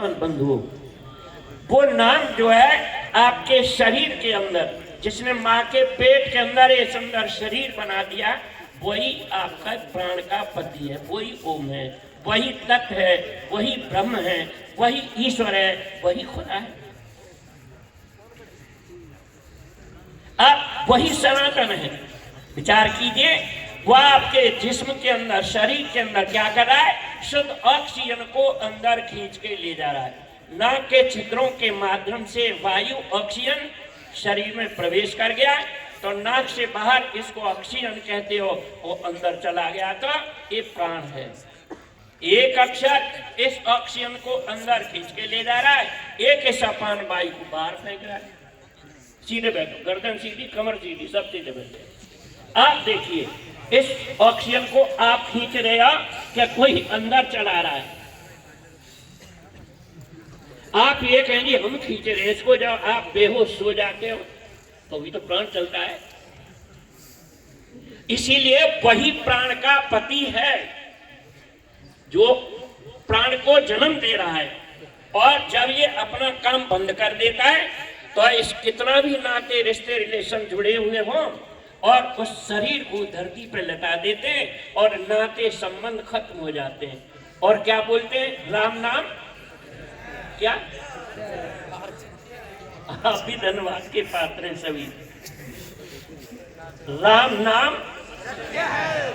मुसलमान बंधुओं, वो नाम जो है आपके शरीर के अंदर, जिसने माँ के पेट के अंदर ये सुंदर शरीर बना दिया, वही आपका प्राण का पति है, वही ओम है, वही तत्व है, वही ब्रह्म है, वही ईश्वर है, वही खुदा है। अब वही सनातन है। विचार कीजिए, वह आपके जिस्म के अंदर, शरीर के अंदर क्या कर रहा है? शुद्ध ऑक्सीजन को अंदर खींच के ले जा रहा है। नाक के छिद्रों के माध्यम से वायु ऑक्सीजन शरीर में प्रवेश कर गया, तो नाक से बाहर इसको ऑक्सीजन कहते हो, वो अंदर चला गया, तो ये प्राण है। एक अक्षर इस ऑक्सीजन को अंदर खींच के ले जा रहा है, एक ऐसा पान वायु को बाहर फेंक रहा है। सीधे बैठो, गर्दन सीधी, कमर सीधी, सब सीधे बैठे। आप देखिए, इस ऑक्सीजन को आप खींच रहे हो क्या कोई अंदर चला रहा है? आप ये कहेंगे हम खींच रहे हैं इसको, जब आप बेहोश हो जाते हो तो भी तो प्राण चलता है। इसीलिए वही प्राण का पति है जो प्राण को जन्म दे रहा है, और जब ये अपना काम बंद कर देता है तो इस कितना भी नाते रिश्ते रिलेशन जुड़े हुए हों और उस शरीर को धरती पर लटा देते हैं और नाते संबंध खत्म हो जाते हैं। और क्या बोलते हैं? राम नाम क्या? आप भी धन्यवाद के पात्र हैं सभी। राम नाम,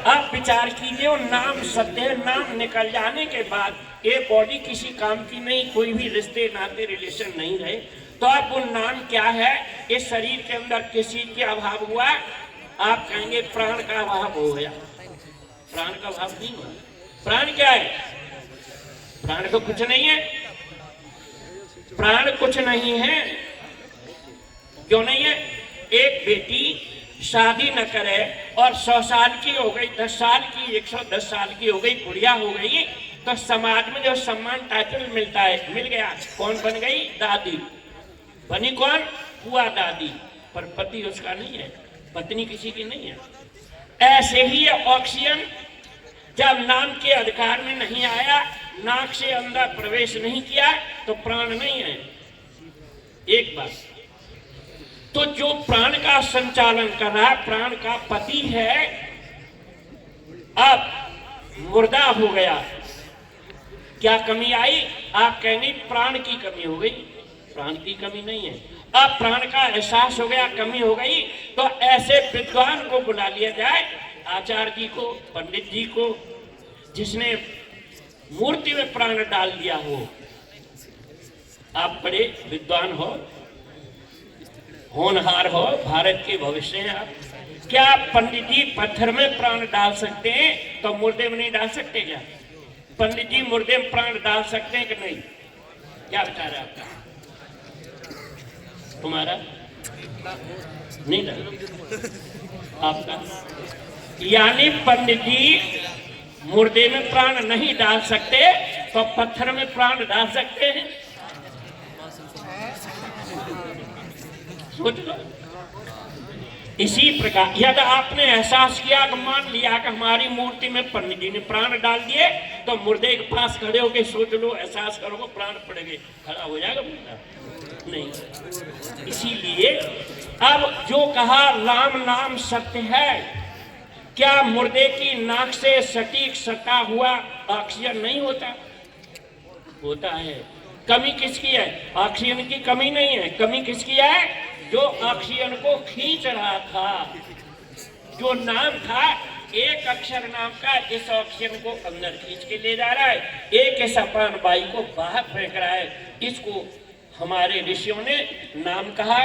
आप विचार कीजिए, वो नाम सत्य है। नाम निकल जाने के बाद ये बॉडी किसी काम की नहीं, कोई भी रिश्ते नाते रिलेशन नहीं रहे, तो अब वो नाम क्या है? इस शरीर के अंदर किसी के अभाव हुआ, आप कहेंगे प्राण का अभाव हो गया। प्राण का अभाव नहीं हुआ। प्राण क्या है? प्राण तो कुछ नहीं है। प्राण कुछ नहीं है। क्यों नहीं है? एक बेटी शादी न करे और 100 साल की हो गई, 10 साल की, 110 साल की हो गई, बुढ़िया हो गई, तो समाज में जो सम्मान टाइटल मिलता है, मिल गया। कौन बन गई? दादी बनी। कौन? बुआ दादी। पर पति उसका नहीं है, पत्नी किसी की नहीं है। ऐसे ही ऑक्सीजन जब नाम के अधिकार में नहीं आया, नाक से अंदर प्रवेश नहीं किया, तो प्राण नहीं है। एक बात तो जो प्राण का संचालन कर रहा है, प्राण का पति है, अब मुर्दा हो गया। क्या कमी आई? आप कहेंगे प्राण की कमी हो गई। प्राण की कमी नहीं है। अब प्राण का एहसास हो गया, कमी हो गई, तो ऐसे विद्वान को बुला लिया जाए, आचार्य जी को, पंडित जी को, जिसने मूर्ति में प्राण डाल दिया हो। आप बड़े विद्वान हो, होनहार हो, भारत के भविष्य हैं आप। क्या पंडित जी पत्थर में प्राण डाल सकते हैं तो मुर्दे में नहीं डाल सकते? क्या पंडित जी मुर्दे में प्राण डाल सकते हैं कि नहीं? क्या विचार है आपका? तुम्हारा नहीं डाल आपका? यानी पंडित जी मुर्दे में प्राण नहीं डाल सकते तो पत्थर में प्राण डाल सकते हैं? सोच लो। इसी प्रकार यदि आपने एहसास किया कि मान लिया कि हमारी मूर्ति में पंडित जी ने प्राण डाल दिए, तो मुर्दे के पास खड़े होकर सोच लो, एहसास करो, प्राण पड़ गए, खड़ा हो जाएगा मुर्दा? नहीं। इसीलिए अब जो कहा राम नाम सत्य है, क्या मुर्दे की नाक से सटीक सटा हुआ ऑक्सीजन नहीं होता? होता है। कमी किसकी है? ऑक्सीजन की कमी नहीं है। कमी किसकी है? जो ऑक्सीजन को खींच रहा था, जो नाम था, एक अक्षर नाम का, इस ऑक्सीजन को अंदर खींच के ले जा रहा है, एक ऐसा प्राण वायु को बाहर फेंक रहा है। इसको हमारे ऋषियों ने नाम कहा,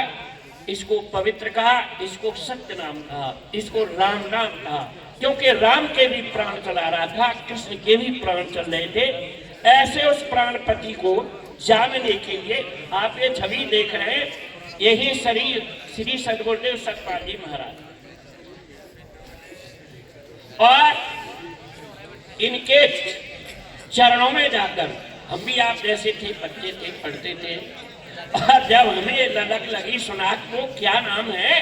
इसको पवित्र कहा, इसको सत्य नाम कहा, इसको राम नाम कहा, क्योंकि राम के भी प्राण चला रहा था, कृष्ण के भी प्राण चल रहे थे। ऐसे उस प्राणपति को जानने के लिए आप ये छवि देख रहे हैं, यही शरीर श्री सद्गुरुदेव सतपाल जी महाराज, और इनके चरणों में जाकर हम भी आप जैसे थे, बच्चे थे, पढ़ते थे, और जब हमें ललक लगी सुनात को क्या नाम है,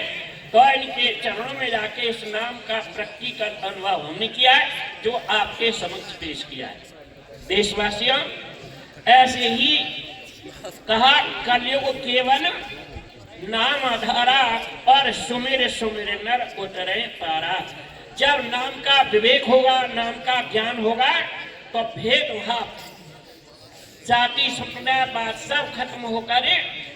तो इनके चरणों में जाके इस नाम का प्रकटीकरण अनुभव हमने किया है, जो आपके समक्ष पेश किया है। देशवासियों, ऐसे ही कहा कलयुग केवल नाम आधारा और सुमिर सुमिर नर उतरे पारा। जब नाम का विवेक होगा, नाम का ज्ञान होगा, तो भेदभाव, जाति संप्रदाय बात सब खत्म होकर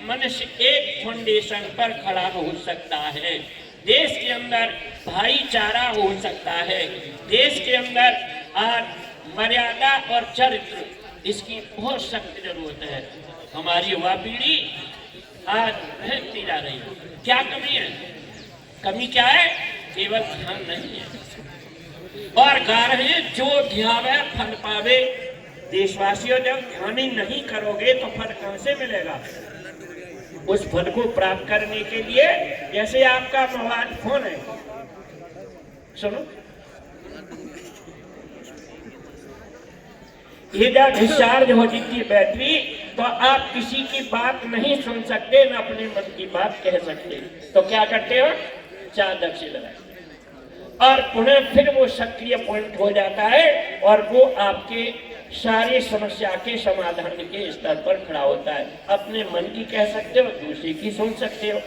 मनुष्य एक फाउंडेशन पर खड़ा हो सकता है। देश के अंदर भाईचारा हो सकता है। देश के अंदर आज मर्यादा और चरित्र, इसकी बहुत सख्त जरूरत है। हमारी युवा पीढ़ी आज भटकती जा रही है। क्या कमी है? कमी क्या है? केवल ध्यान नहीं है। और गा रहे हैं जो ध्यावे फल पावे। देशवासियों, जब ध्यान ही नहीं करोगे तो फल कहां से मिलेगा? उस फल को प्राप्त करने के लिए जैसे आपका मोबाइल फोन है, सुनो, ये जब डिस्चार्ज हो जाती है बैटरी, तो आप किसी की बात नहीं सुन सकते, न अपने मन की बात कह सकते। तो क्या करते हो? चार्जर से लगाते और पुनः फिर वो सक्रिय पॉइंट हो जाता है और वो आपके सारी समस्या के समाधान के स्तर पर खड़ा होता है। अपने मन की कह सकते हो, दूसरे की सुन सकते हो।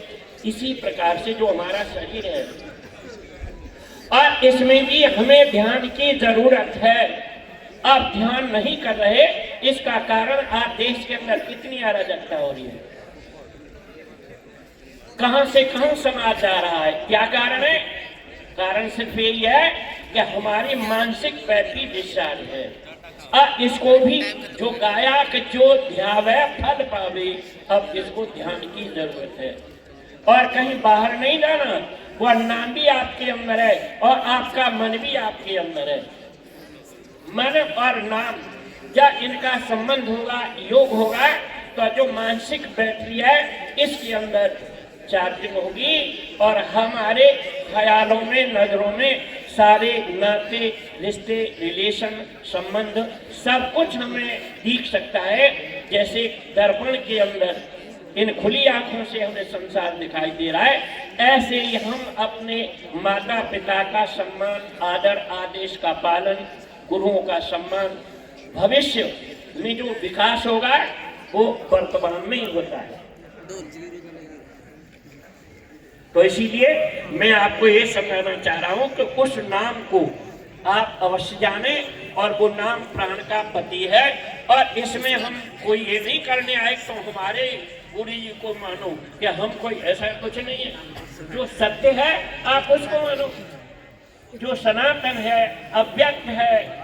इसी प्रकार से जो हमारा शरीर है, और इसमें भी हमें ध्यान की जरूरत है। आप ध्यान नहीं कर रहे, इसका कारण आज देश के अंदर कितनी अराजकता हो रही है। कहां से कहां समाज जा रहा है? क्या कारण है? कारण सिर्फ यही है कि हमारी मानसिक बैटरी डिस्चार्ज है। इसको भी जो गाया कि जो ध्यावे फल पावे, अब इसको ध्यान की जरूरत है। और कहीं बाहर नहीं जाना, वह नाम भी आपके अंदर है और आपका मन भी आपके अंदर है। मन और नाम जब इनका संबंध होगा, योग होगा, तो जो मानसिक बैटरी है इसके अंदर चार्जिंग होगी और हमारे ख्यालों में, नजरों में सारे नाते, रिश्ते, रिलेशन, संबंध सब कुछ हमें दिख सकता है। जैसे दर्पण के अंदर इन खुली आंखों से हमें संसार दिखाई दे रहा है, ऐसे ही हम अपने माता पिता का सम्मान, आदर, आदेश का पालन, गुरुओं का सम्मान, भविष्य में जो विकास होगा वो वर्तमान में ही होता है। तो इसीलिए मैं आपको ये समझाना चाह रहा हूं कि उस नाम को आप अवश्य जाने, और वो नाम प्राण का पति है। और इसमें हम कोई ये नहीं करने आए तो हमारे गुरु जी को मानो, कि हम कोई ऐसा कुछ नहीं है। जो सत्य है आप उसको मानो, जो सनातन है, अव्यक्त है,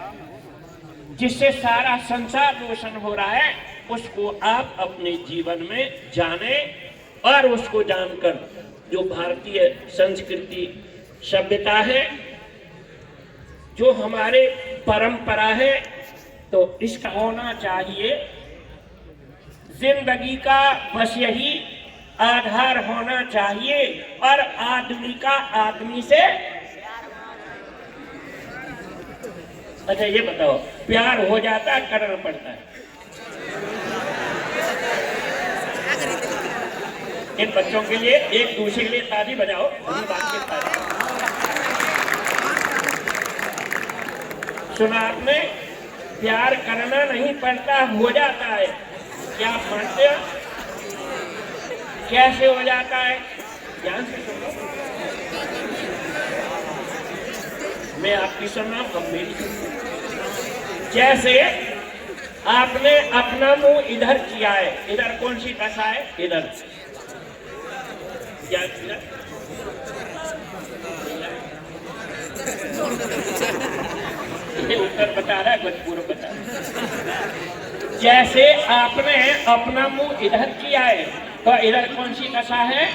जिससे सारा संसार रोशन हो रहा है, उसको आप अपने जीवन में जाने। और उसको जानकर जो भारतीय संस्कृति, सभ्यता है, जो हमारे परंपरा है, तो इसका होना चाहिए। जिंदगी का बस यही आधार होना चाहिए। और आदमी का आदमी से, अच्छा ये बताओ, प्यार हो जाता है, करना पड़ता है? इन बच्चों के लिए एक दूसरे के लिए ताली बजाओ। सुना आपने? प्यार करना नहीं पड़ता, हो जाता है। क्या आप मानते हो? कैसे हो जाता है? ध्यान से सुनो, मैं आपकी सुना, हम मेरी सुनो। जैसे आपने अपना मुंह इधर किया है, इधर कौन सी दशा है? इधर क्या? ये उत्तर बता रहा है, कुछ पूर्व बता रहा है। जैसे आपने अपना मुंह इधर किया है, तो इधर कौन सी दशा है?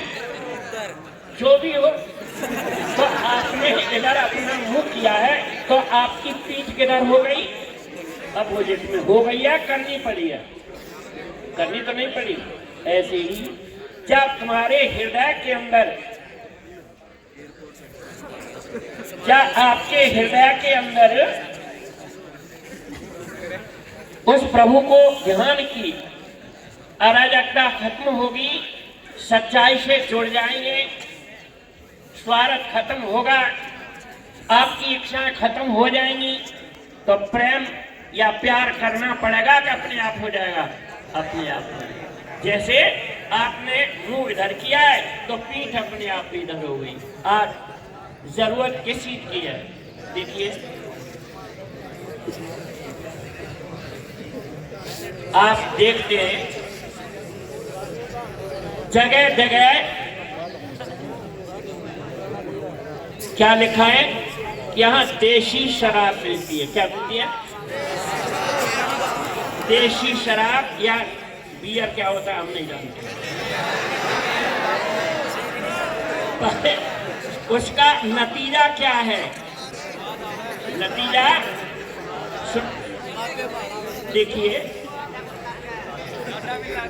जो भी हो, तो आपने इधर अपना मुंह किया है, तो आपकी पीठ किधर हो गई? अब वो जिसमें हो गई है, करनी पड़ी है? करनी तो नहीं पड़ी। ऐसे ही जब तुम्हारे हृदय के अंदर, जब आपके हृदय के अंदर उस प्रभु को ध्यान की, अराजकता खत्म होगी, सच्चाई से जुड़ जाएंगे, स्वार्थ खत्म होगा, आपकी इच्छाएं खत्म हो जाएंगी, तो प्रेम या प्यार करना पड़ेगा कि अपने आप हो जाएगा? अपने आप हो जाएगा। जैसे आपने मुंह इधर किया है तो पीठ अपने आप इधर हो गई। आज जरूरत किस चीज की है? देखिए, आप देखते हैं जगह जगह क्या लिखा है? यहाँ देशी शराब मिलती है। क्या मिलती है? देशी शराब या बियर। क्या होता है हम नहीं जानते। उसका नतीजा क्या है? नतीजा देखिए,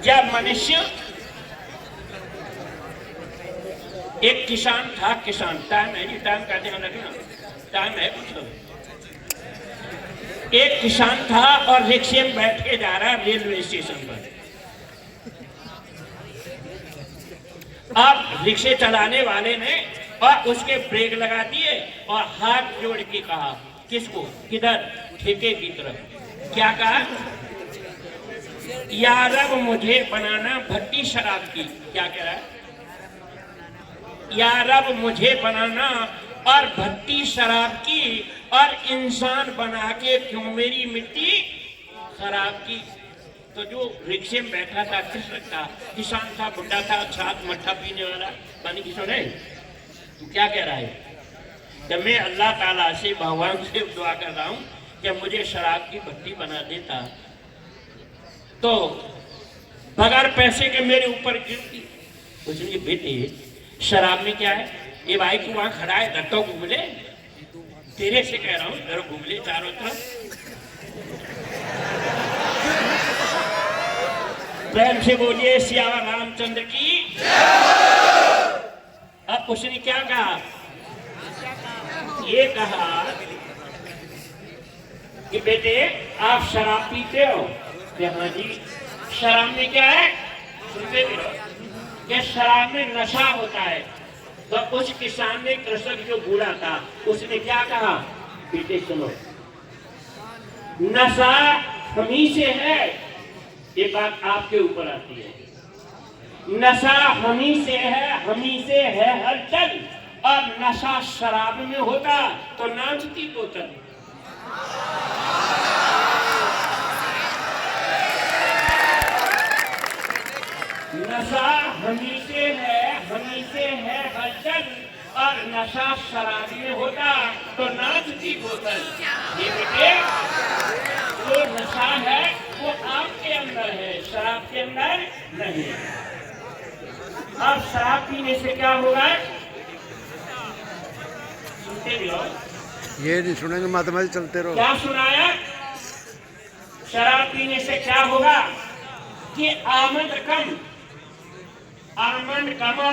जब मनुष्य, एक किसान था, किसान, टाइम है जी, टाइम का ध्यान रखना, टाइम है कुछ। एक किसान था और रिक्शे में बैठ के जा रहा है रेलवे स्टेशन पर। अब रिक्शे चलाने वाले ने और उसके ब्रेक लगा दिए और हाथ जोड़ के कहा, किसको? किधर? ठेके की तरफ। क्या कहा? या रब मुझे बनाना भट्टी शराब की। क्या कह रहा है? या रब मुझे बनाना और भट्टी शराब की, और इंसान बना के क्यों मेरी मिट्टी खराब की। तो जो रिक्शे में बैठा था किस था? किसान था, बुढ़ा था, छात मट्ठा पीने वाला, पानी की सुने। तो क्या कह रहा है कि मैं अल्लाह ताला से, भगवान से दुआ कर रहा हूं कि मुझे शराब की भट्टी बना देता तो बगैर पैसे के मेरे ऊपर गिरती। उसने, बेटे शराब में क्या है? ये भाई तू वहां खड़ा है, धत्ता घूम ले, तेरे से कह रहा हूं, इधर घूम ले चारों तरफ। प्रेम से बोलिए सियावा रामचंद्र की। अब उसने क्या कहा? ये कहा कि बेटे आप शराब पीते हो? हाँ जी। शराब में क्या है? सुनते भी रहो कि शराब में नशा होता है। तो उस किसान ने, कृषक जो बूढ़ा था, उसने क्या कहा? बेटे सुनो, नशा हमी से है, ये बात आपके ऊपर आती है। नशा हमी से है हलचल, और नशा शराब में होता तो नाचती बोतल। नशा हमी से है हलचल, और नशा शराब में होता तो नाचती बोतल। ये बेटे, जो नशा है वो आपके अंदर है, शराब के अंदर नहीं। अब शराब पीने से क्या होगा? सुनते भी हो? ये नहीं सुनेंगे, माता चलते रहो। क्या सुनाया? शराब पीने से क्या होगा कि आमद कम और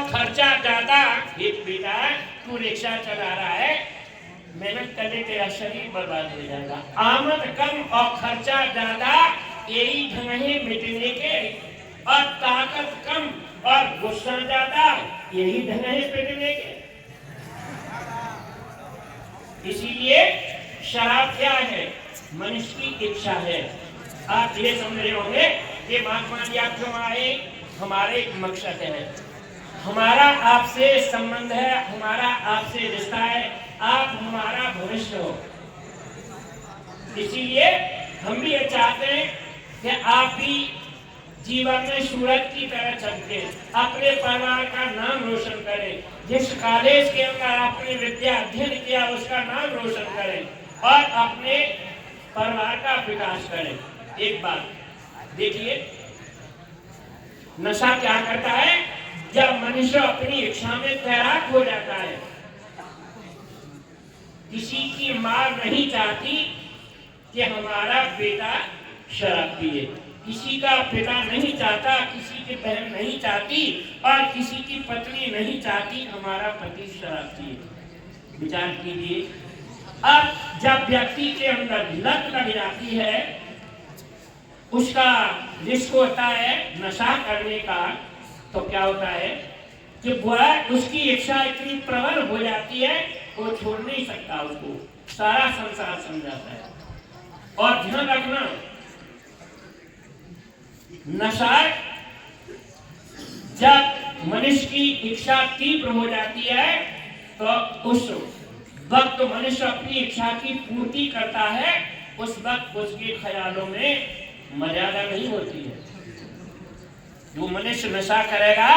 खर्चा ज्यादा। एक बेटा तू रिक्शा चला रहा है, मेहनत करने तेरा शरीर बर्बाद हो जाएगा। आमद कम और खर्चा ज्यादा, यही ढंग है मिटने के। और ताकत कम और गुस्सा ज्यादा, यही ढंग है मिटने के। इसीलिए शराब क्या है? मनुष्य की इच्छा है। आप ये समझ रहे होंगे कि महात्मा जी आप क्यों आए? हमारे एक मकसद है, हमारा आपसे संबंध है, हमारा आपसे रिश्ता है, आप हमारा भविष्य हो। इसीलिए हम भी ये चाहते हैं कि आप भी जीवन में सूरज की तरह चमके, अपने परिवार का नाम रोशन करें। जिस कॉलेज के अंदर आपने विद्या अध्ययन किया उसका नाम रोशन करें और अपने परिवार का विकास करें। एक बात देखिए, नशा क्या करता है? जब मनुष्य अपनी इच्छा में तैराक हो जाता है। किसी की मां नहीं चाहती कि हमारा बेटा शराब पिए, किसी का पिता नहीं चाहता, किसी की बहन नहीं चाहती और किसी की पत्नी नहीं चाहती हमारा पति शराब पिए। विचार कीजिए, अब जब व्यक्ति के अंदर लत लग जाती है, उसका रिस्क होता है नशा करने का, तो क्या होता है कि वह उसकी इच्छा इतनी प्रबल हो जाती है वो छोड़ नहीं सकता, उसको सारा संसार समझाता है। और ध्यान रखना, नशा जब मनुष्य की इच्छा तीव्र हो जाती है तो उस वक्त मनुष्य अपनी इच्छा की पूर्ति करता है, उस वक्त उसके ख्यालों में मर्यादा नहीं होती है। जो मनुष्य नशा करेगा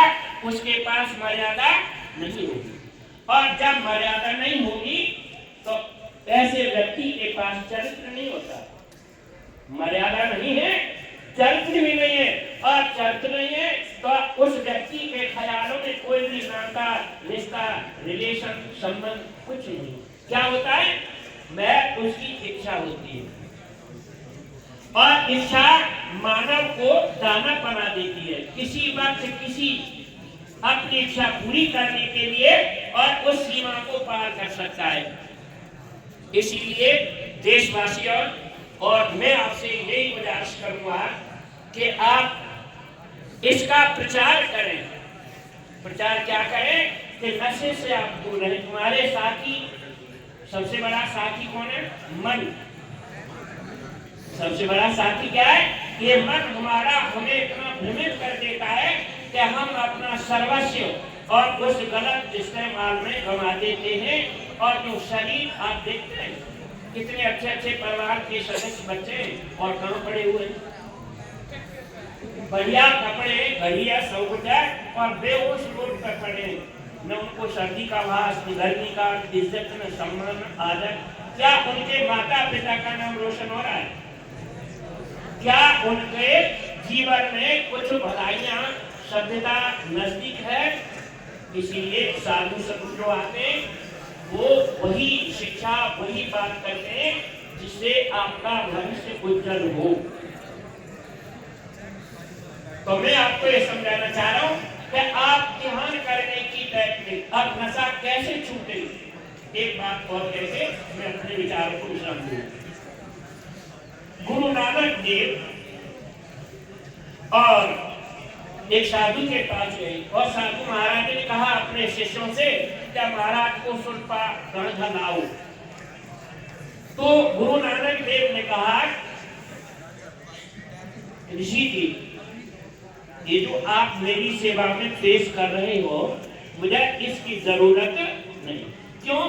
उसके पास मर्यादा नहीं होगी, और जब मर्यादा नहीं होगी तो ऐसे व्यक्ति के पास चरित्र नहीं होता। मर्यादा नहीं है, चरित्र भी नहीं है, और चरित्र नहीं है तो उस व्यक्ति के ख्यालों में कोई भी नाता, रिश्ता, रिलेशन, संबंध कुछ नहीं। क्या होता है? मैं उसकी इच्छा होती है, और इच्छा मानव को दानव बना देती है। किसी वक्त किसी अपनी इच्छा पूरी करने के लिए और उस सीमा को पार कर सकता है। इसीलिए देशवासियों, और मैं आपसे यही गुजारिश करूंगा कि आप इसका प्रचार करें। प्रचार क्या करें कि नशे से आप दूर रहें। तुम्हारे साथी, सबसे बड़ा साथी कौन है? मन। सबसे बड़ा साथी क्या है? ये मन हमारा हमें इतना भ्रमित कर देता है कि हम अपना सर्वस्व और उस गलत इस्तेमाल में गंवा देते हैं। और जो शरीर आप देखते हैं, कितने अच्छे अच्छे परिवार के सदस्य बच्चे और कहाँ पड़े हुए हैं, बढ़िया कपड़े, बढ़िया सौदा, और बेहोश रोड पर पड़े। न उनको सर्दी का वास, न गर्मी का इज्जत, न सम्मान, आदर। क्या उनके माता पिता का नाम रोशन हो रहा है? क्या उनके जीवन में कुछ भलाइयां, सभ्यता नजदीक है? इसीलिए साधु संत जो आते हैं वो वही शिक्षा, वही बात करते हैं जिससे आपका भविष्य उज्जवल हो। तो मैं आपको ये समझाना चाह रहा हूं कि आप ध्यान करने की टेक्निक, अब नशा कैसे छूटे। एक बात और कहते मैं अपने विचारों को विश्राम दूं। गुरु नानक देव और एक साधु के पास गए, और साधु महाराज ने कहा अपने शिष्यों से, क्या महाराज को सुल्पा गणधा लाओ। तो गुरु नानक देव ने कहा, ऋषि जी, ये जो आप मेरी सेवा में पेश कर रहे हो, मुझे इसकी जरूरत नहीं। क्यों?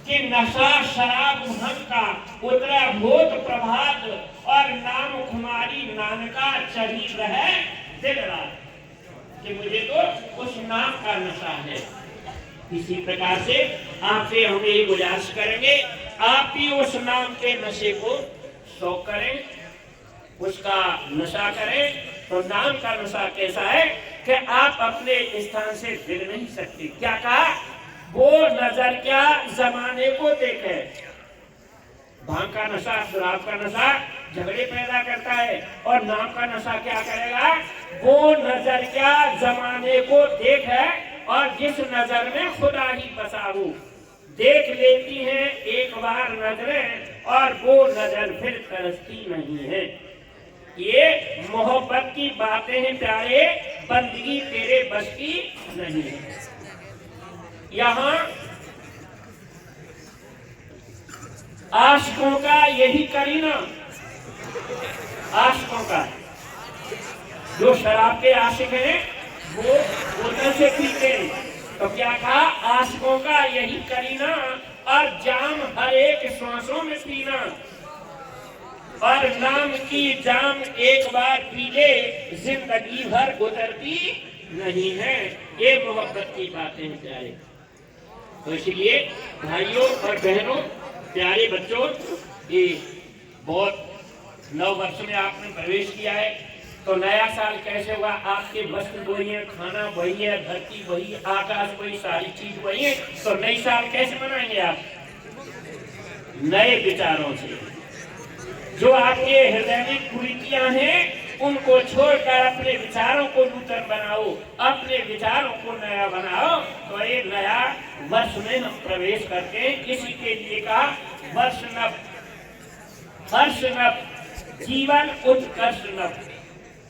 कि नशा, शराब, भंग का उतरा भूत प्रभात और नाम खुमारी नानका चढ़ी रहे दिन रात, कि मुझे तो उस नाम का नशा है। इसी प्रकार से आपसे हम यही गुजारिश करेंगे, आप भी उस नाम के नशे को शौक करें, उसका नशा करें। तो नाम का नशा कैसा है कि आप अपने स्थान से हिल नहीं सकते। क्या कहा? वो नजर क्या जमाने को देखे। भांग का नशा, शराब का नशा झगड़े पैदा करता है, और नाम का नशा क्या करेगा? वो नजर क्या जमाने को देखे, और जिस नजर में खुदा ही बसा हो। देख लेती हैं एक बार नजरें, और वो नजर फिर तरसती नहीं है। ये मोहब्बत की बातें हैं प्यारे, बंदगी तेरे बस की नहीं है। यहाँ आशिकों का यही करीना, आशिकों का, जो शराब के आशिक हैं वो बोतल से पीते हैं। तो क्या कहा? आशिकों का यही करीना, और जाम हर एक श्वासों में पीना, और नाम की जाम एक बार पी ले जिंदगी भर उतरती नहीं है। ये मोहब्बत की बातें हैं प्यारे। तो इसलिए भाइयों और बहनों, प्यारे बच्चों, ये बहुत नव वर्ष में आपने प्रवेश किया है। तो नया साल कैसे हुआ? आपके वस्त्र वही है, खाना वही है, धरती वही, आकाश वही, सारी चीज वही है। तो नई साल कैसे मनाएंगे आप? नए विचारों से। जो आपके हृदय में कुरीतियां हैं उनको छोड़कर अपने विचारों को नूतन बनाओ, अपने विचारों को नया बनाओ। तो ये नया वर्ष में हम प्रवेश करते हैं। इसी के लिए कहा वर्ष नव, हर्ष नव, जीवन उत्कर्ष नव।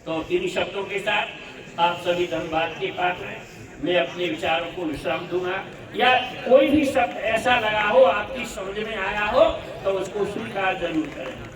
तो इन शब्दों के साथ आप सभी धन्यवाद के पात्र हैं। मैं अपने विचारों को विश्राम दूंगा, या कोई भी शब्द ऐसा लगा हो आपकी समझ में आया हो तो उसको स्वीकार जरूर करें।